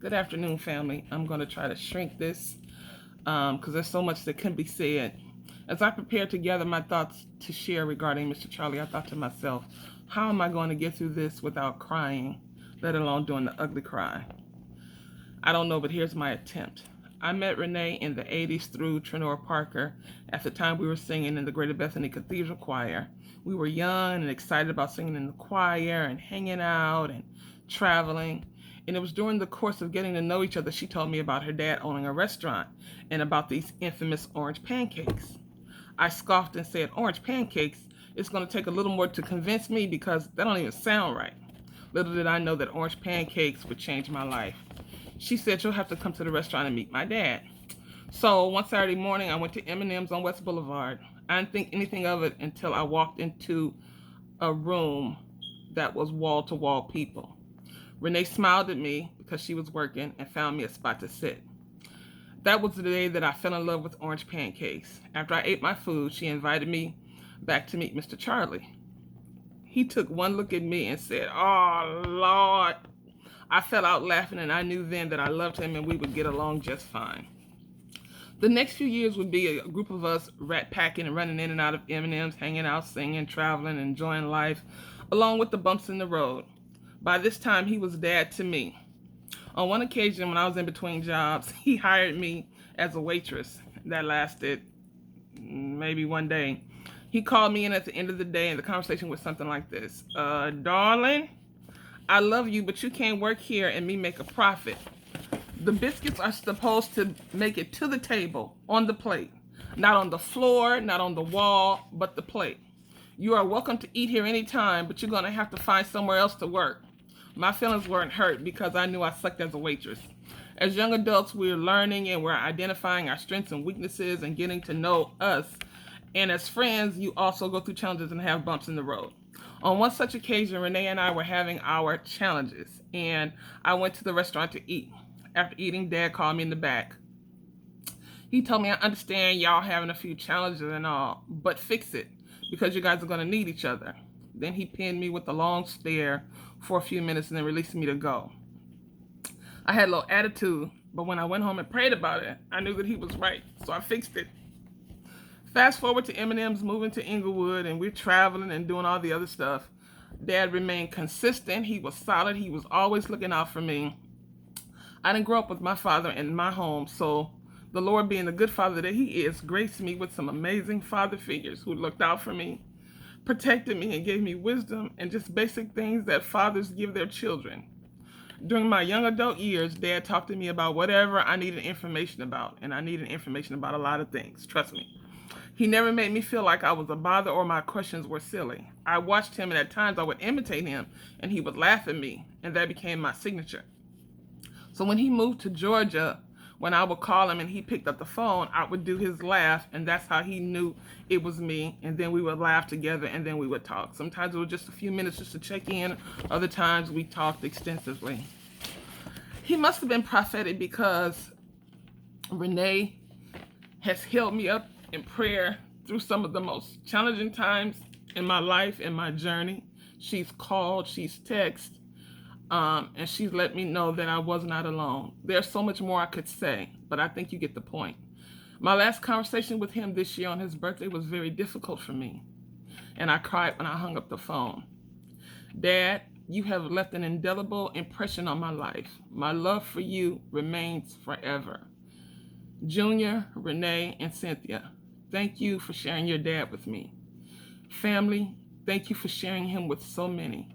Good afternoon, family. I'm going to try to shrink this because there's so much that can be said. As I prepared to gather my thoughts to share regarding Mr. Charlie, I thought to myself, how am I going to get through this without crying, let alone doing the ugly cry? I don't know, but here's my attempt. I met Renee in the 80s through Trenor Parker. At the time, we were singing in the Greater Bethany Cathedral Choir. We were young and excited about singing in the choir and hanging out and traveling. And it was during the course of getting to know each other, she told me about her dad owning a restaurant and about these infamous orange pancakes. I scoffed and said, "Orange pancakes? It's going to take a little more to convince me because that don't even sound right." Little did I know that orange pancakes would change my life. She said, "You'll have to come to the restaurant and meet my dad." So one Saturday morning, I went to M&M's on West Boulevard. I didn't think anything of it until I walked into a room that was wall to wall people. Renee smiled at me because she was working and found me a spot to sit. That was the day that I fell in love with orange pancakes. After I ate my food, she invited me back to meet Mr. Charlie. He took one look at me and said, "Oh, Lord." I fell out laughing, and I knew then that I loved him and we would get along just fine. The next few years would be a group of us rat packing and running in and out of M&M's, hanging out, singing, traveling, enjoying life, along with the bumps in the road. By this time, he was dad to me. On one occasion, when I was in between jobs, he hired me as a waitress. That lasted maybe one day. He called me in at the end of the day, and the conversation was something like this: Darling, I love you, but you can't work here and me make a profit. The biscuits are supposed to make it to the table on the plate, not on the floor, not on the wall, but the plate. You are welcome to eat here anytime, but you're going to have to find somewhere else to work. My feelings weren't hurt because I knew I sucked as a waitress. As young adults, we're learning and we're identifying our strengths and weaknesses and getting to know us. And as friends, you also go through challenges and have bumps in the road. On one such occasion, Renee and I were having our challenges, and I went to the restaurant to eat. After eating, Dad called me in the back. He told me, "I understand y'all having a few challenges and all, but fix it because you guys are going to need each other." Then he pinned me with a long stare for a few minutes and then released me to go. I had a little attitude, but when I went home and prayed about it, I knew that he was right, so I fixed it. Fast forward to M&M's moving to Inglewood, and we're traveling and doing all the other stuff. Dad remained consistent. He was solid. He was always looking out for me. I didn't grow up with my father in my home, so the Lord, being the good father that he is, graced me with some amazing father figures who looked out for me, protected me, and gave me wisdom and just basic things that fathers give their children. During my young adult years, Dad talked to me about whatever I needed information about, and I needed information about a lot of things, trust me. He never made me feel like I was a bother or my questions were silly. I watched him, and at times I would imitate him, and he would laugh at me, and that became my signature. So when he moved to Georgia, when I would call him and he picked up the phone, I would do his laugh, and that's how he knew it was me. And then we would laugh together, and then we would talk. Sometimes it was just a few minutes just to check in. Other times we talked extensively. He must have been prophetic because Renee has held me up in prayer through some of the most challenging times in my life, in my journey. She's called, she's texted, and she's let me know that I was not alone. There's so much more I could say, but I think you get the point. My last conversation with him this year on his birthday was very difficult for me, and I cried when I hung up the phone. Dad, you have left an indelible impression on my life. My love for you remains forever. Junior, Renee, and Cynthia, thank you for sharing your dad with me. Family, thank you for sharing him with so many.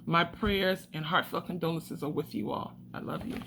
My prayers and heartfelt condolences are with you all. I love you.